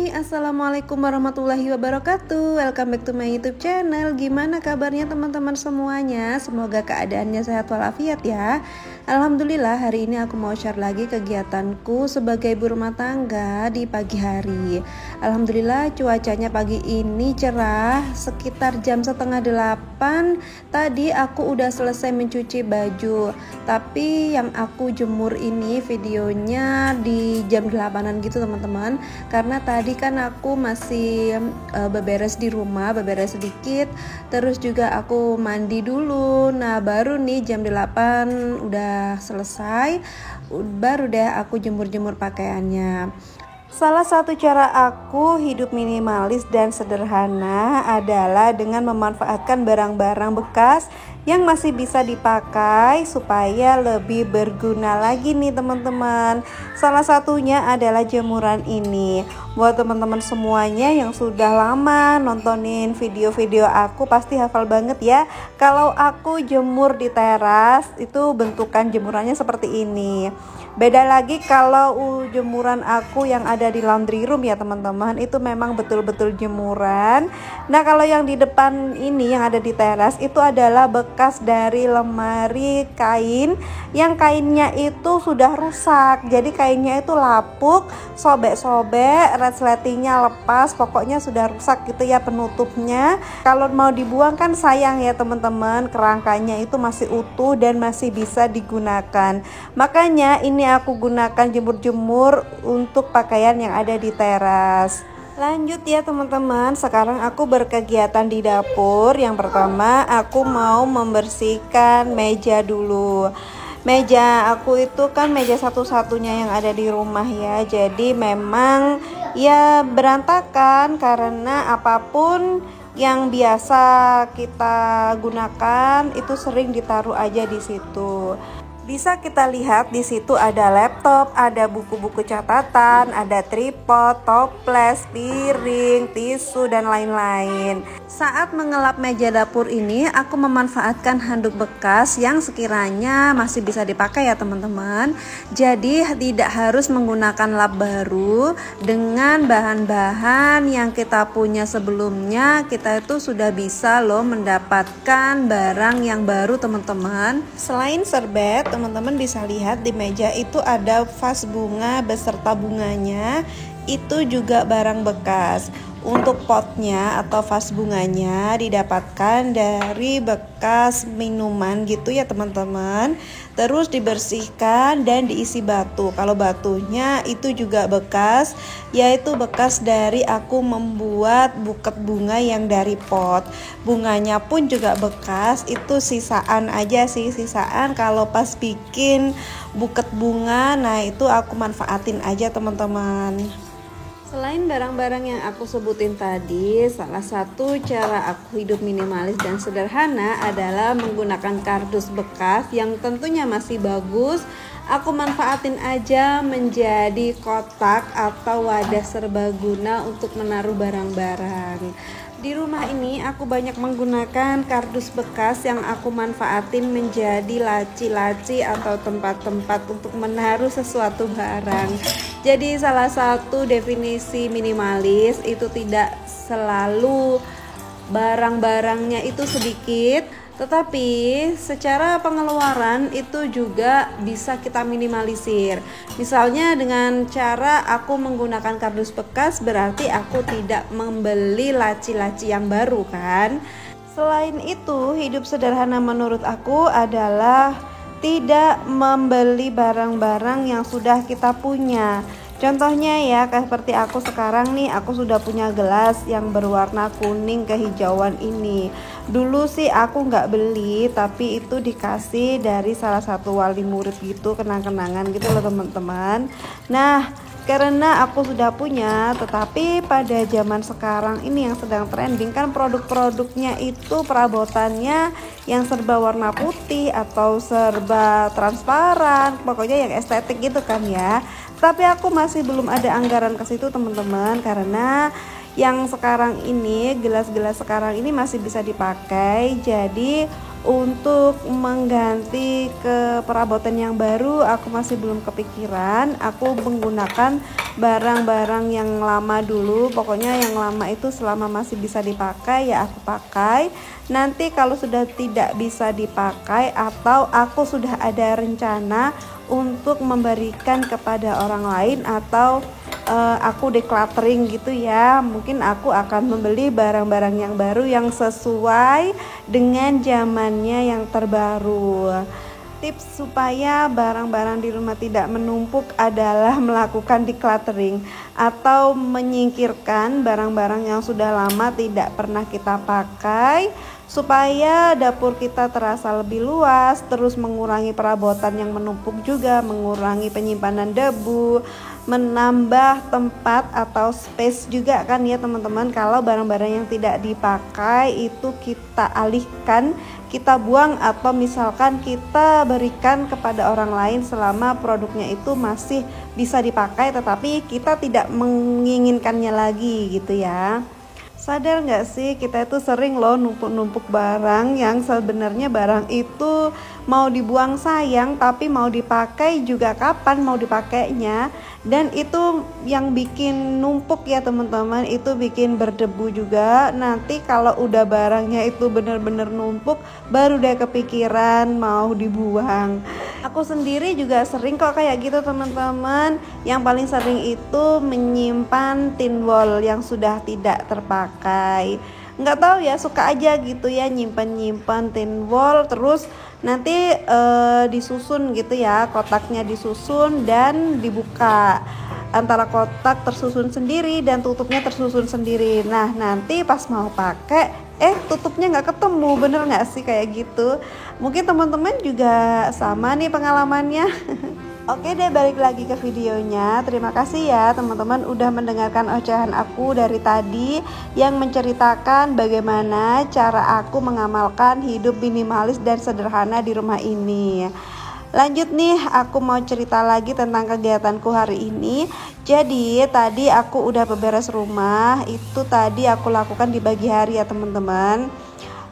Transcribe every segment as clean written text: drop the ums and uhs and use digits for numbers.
Hai, assalamualaikum warahmatullahi wabarakatuh. Welcome back to my YouTube channel. Gimana kabarnya teman-teman semuanya? Semoga keadaannya sehat walafiat ya. Alhamdulillah, hari ini aku mau share lagi kegiatanku sebagai ibu rumah tangga di pagi hari. Alhamdulillah, cuacanya pagi ini cerah. Sekitar jam setengah 8 tadi aku udah selesai mencuci baju. Tapi yang aku jemur ini videonya di jam 8-an gitu teman-teman. Karena tadi kan aku masih beberes di rumah, beberes sedikit, terus juga aku mandi dulu. Nah baru nih jam 8 udah selesai, baru deh aku jemur-jemur pakaiannya. Salah satu cara aku hidup minimalis dan sederhana adalah dengan memanfaatkan barang-barang bekas yang masih bisa dipakai supaya lebih berguna lagi nih teman-teman. Salah satunya adalah jemuran ini. Buat teman-teman semuanya yang sudah lama nontonin video-video aku pasti hafal banget ya. Kalau aku jemur di teras itu bentukan jemurannya seperti ini. Beda lagi kalau jemuran aku yang ada di laundry room ya teman-teman, itu memang betul-betul jemuran. Nah kalau yang di depan ini yang ada di teras itu adalah bekas dari lemari kain yang kainnya itu sudah rusak. Jadi kainnya itu lapuk, sobek-sobek, resletingnya lepas, pokoknya sudah rusak gitu ya penutupnya. Kalau mau dibuang kan sayang ya teman-teman, kerangkanya itu masih utuh dan masih bisa digunakan. Makanya ini aku gunakan jemur-jemur untuk pakaian yang ada di teras. Lanjut ya teman-teman, sekarang aku berkegiatan di dapur. Yang pertama aku mau membersihkan meja dulu. Meja aku itu kan meja satu-satunya yang ada di rumah ya. Jadi memang ya berantakan karena apapun yang biasa kita gunakan itu sering ditaruh aja di situ. Bisa kita lihat di situ ada laptop, ada buku-buku catatan, ada tripod, toples, piring, tisu dan lain-lain. Saat mengelap meja dapur ini, aku memanfaatkan handuk bekas yang sekiranya masih bisa dipakai ya teman-teman. Jadi tidak harus menggunakan lap baru. Dengan bahan-bahan yang kita punya sebelumnya, kita itu sudah bisa loh mendapatkan barang yang baru teman-teman. Selain serbet, teman-teman bisa lihat di meja itu ada vas bunga beserta bunganya, itu juga barang bekas. Untuk potnya atau vas bunganya didapatkan dari bekas minuman gitu ya teman-teman. Terus dibersihkan dan diisi batu. Kalau batunya itu juga bekas, yaitu bekas dari aku membuat buket bunga yang dari pot. Bunganya pun juga bekas, itu sisaan aja sih, sisaan kalau pas bikin buket bunga. Nah itu aku manfaatin aja teman-teman. Selain barang-barang yang aku sebutin tadi, salah satu cara aku hidup minimalis dan sederhana adalah menggunakan kardus bekas yang tentunya masih bagus. Aku manfaatin aja menjadi kotak atau wadah serbaguna untuk menaruh barang-barang. Di rumah ini aku banyak menggunakan kardus bekas yang aku manfaatin menjadi laci-laci atau tempat-tempat untuk menaruh sesuatu barang. Jadi salah satu definisi minimalis itu tidak selalu barang-barangnya itu sedikit, tetapi secara pengeluaran itu juga bisa kita minimalisir. Misalnya dengan cara aku menggunakan kardus bekas berarti aku tidak membeli laci-laci yang baru kan. Selain itu, hidup sederhana menurut aku adalah tidak membeli barang-barang yang sudah kita punya. Contohnya ya, kayak seperti aku sekarang nih, aku sudah punya gelas yang berwarna kuning kehijauan ini. Dulu sih aku nggak beli, tapi itu dikasih dari salah satu wali murid gitu, kenang-kenangan gitu loh teman-teman. Nah, karena aku sudah punya, tetapi pada zaman sekarang ini yang sedang trending kan produk-produknya itu perabotannya yang serba warna putih atau serba transparan, pokoknya yang estetik gitu kan ya. Tapi aku masih belum ada anggaran ke situ teman-teman, karena yang sekarang ini, gelas-gelas sekarang ini masih bisa dipakai. Jadi untuk mengganti ke perabotan yang baru aku masih belum kepikiran. Aku menggunakan barang-barang yang lama dulu. Pokoknya yang lama itu selama masih bisa dipakai ya aku pakai. Nanti kalau sudah tidak bisa dipakai atau aku sudah ada rencana untuk memberikan kepada orang lain atau aku decluttering gitu ya, mungkin aku akan membeli barang-barang yang baru yang sesuai dengan zamannya yang terbaru. Tips supaya barang-barang di rumah tidak menumpuk adalah melakukan decluttering atau menyingkirkan barang-barang yang sudah lama tidak pernah kita pakai, supaya dapur kita terasa lebih luas, terus mengurangi perabotan yang menumpuk juga, mengurangi penyimpanan debu, menambah tempat atau space juga kan ya teman-teman. Kalau barang-barang yang tidak dipakai itu kita alihkan, kita buang, atau misalkan kita berikan kepada orang lain selama produknya itu masih bisa dipakai tetapi kita tidak menginginkannya lagi gitu ya. Sadar nggak sih, kita itu sering loh numpuk-numpuk barang yang sebenarnya barang itu mau dibuang sayang, tapi mau dipakai juga kapan mau dipakainya. Dan itu yang bikin numpuk ya teman-teman, itu bikin berdebu juga. Nanti kalau udah barangnya itu bener-bener numpuk, baru deh kepikiran mau dibuang. Aku sendiri juga sering kok kayak gitu teman-teman. Yang paling sering itu menyimpan tin wall yang sudah tidak terpakai. Nggak tahu ya, suka aja gitu ya nyimpan tin wall, terus nanti disusun gitu ya, kotaknya disusun dan dibuka. Antara kotak tersusun sendiri dan tutupnya tersusun sendiri. Nah nanti pas mau pakai tutupnya nggak ketemu, bener nggak sih kayak gitu? Mungkin teman-teman juga sama nih pengalamannya. Oke deh, balik lagi ke videonya. Terima kasih ya teman-teman udah mendengarkan ocehan aku dari tadi yang menceritakan bagaimana cara aku mengamalkan hidup minimalis dan sederhana di rumah ini. Lanjut nih, aku mau cerita lagi tentang kegiatanku hari ini. Jadi tadi aku udah beberes rumah, itu tadi aku lakukan di pagi hari ya teman-teman.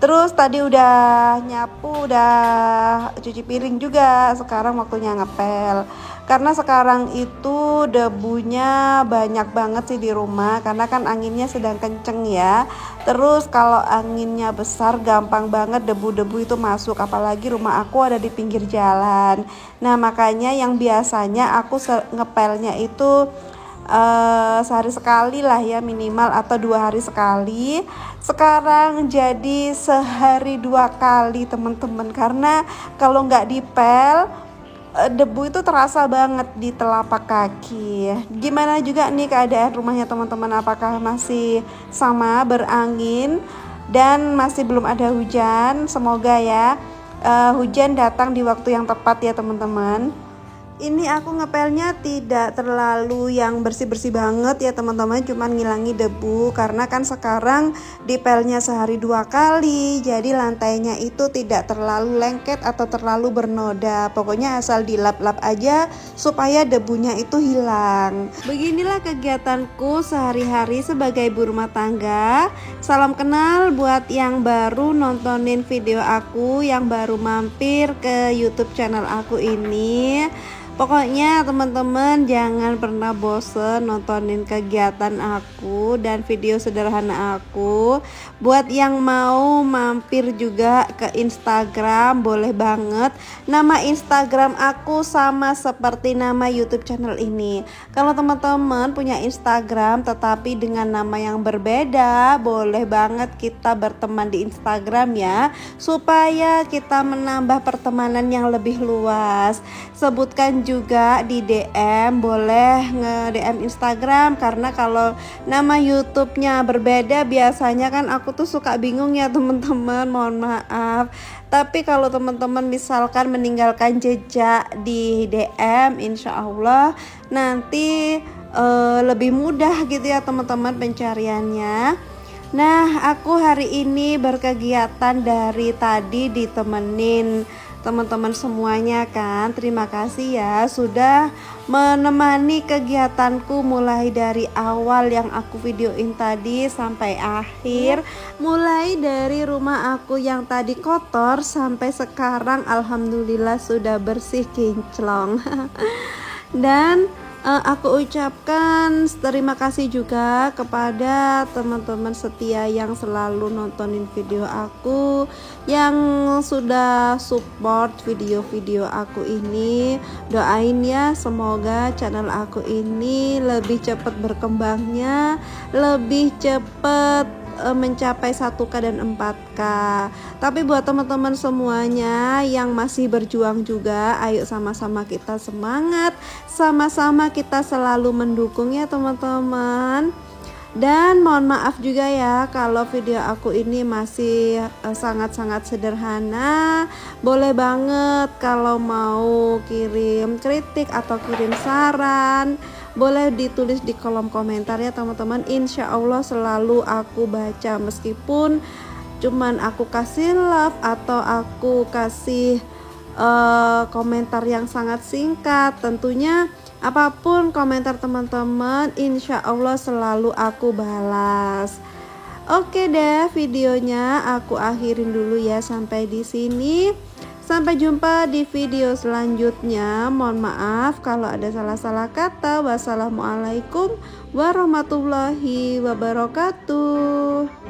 Terus tadi udah nyapu, udah cuci piring juga. Sekarang waktunya ngepel. Karena sekarang itu debunya banyak banget sih di rumah, karena kan anginnya sedang kenceng ya. Terus kalau anginnya besar gampang banget debu-debu itu masuk, apalagi rumah aku ada di pinggir jalan. Nah makanya yang biasanya aku ngepelnya itu sehari sekali lah ya minimal, atau 2 hari sekali. Sekarang jadi sehari 2 kali teman-teman, karena kalau nggak dipel debu itu terasa banget di telapak kaki. Gimana juga nih keadaan rumahnya teman-teman, apakah masih sama berangin dan masih belum ada hujan? Semoga ya hujan datang di waktu yang tepat ya teman-teman. Ini aku ngepelnya tidak terlalu yang bersih-bersih banget ya teman-teman, cuman ngilangi debu, karena kan sekarang dipelnya sehari 2 kali, jadi lantainya itu tidak terlalu lengket atau terlalu bernoda. Pokoknya asal dilap-lap aja supaya debunya itu hilang. Beginilah kegiatanku sehari-hari sebagai ibu rumah tangga. Salam kenal buat yang baru nontonin video aku, yang baru mampir ke YouTube channel aku ini. Pokoknya teman-teman jangan pernah bosen nontonin kegiatan aku dan video sederhana aku. Buat yang mau mampir juga ke Instagram boleh banget. Nama Instagram aku sama seperti nama YouTube channel ini. Kalau teman-teman punya Instagram tetapi dengan nama yang berbeda, boleh banget kita berteman di Instagram ya, supaya kita menambah pertemanan yang lebih luas. Sebutkan juga di DM, boleh nge-DM Instagram, karena kalau nama YouTube-nya berbeda biasanya kan aku tuh suka bingung ya teman-teman, mohon maaf. Tapi kalau teman-teman misalkan meninggalkan jejak di DM, insya Allah nanti lebih mudah gitu ya teman-teman pencariannya. Nah aku hari ini berkegiatan dari tadi ditemenin teman-teman semuanya kan. Terima kasih ya sudah menemani kegiatanku mulai dari awal yang aku videoin tadi sampai akhir. Mulai dari rumah aku yang tadi kotor sampai sekarang alhamdulillah sudah bersih kinclong. Dan aku ucapkan terima kasih juga kepada teman-teman setia yang selalu nontonin video aku, yang sudah support video-video aku ini. Doain ya semoga channel aku ini lebih cepat berkembangnya, lebih cepat mencapai 1K dan 4K. Tapi buat teman-teman semuanya yang masih berjuang juga, ayo sama-sama kita semangat, sama-sama kita selalu mendukung ya teman-teman. Dan mohon maaf juga ya kalau video aku ini masih sangat-sangat sederhana. Boleh banget kalau mau kirim kritik atau kirim saran, boleh ditulis di kolom komentar ya teman-teman. Insya Allah selalu aku baca, meskipun cuman aku kasih love atau aku kasih komentar yang sangat singkat. Tentunya apapun komentar teman-teman, insya Allah selalu aku balas. Oke deh, videonya aku akhirin dulu ya sampai di sini. Sampai jumpa di video selanjutnya. Mohon maaf kalau ada salah-salah kata. Wassalamualaikum warahmatullahi wabarakatuh.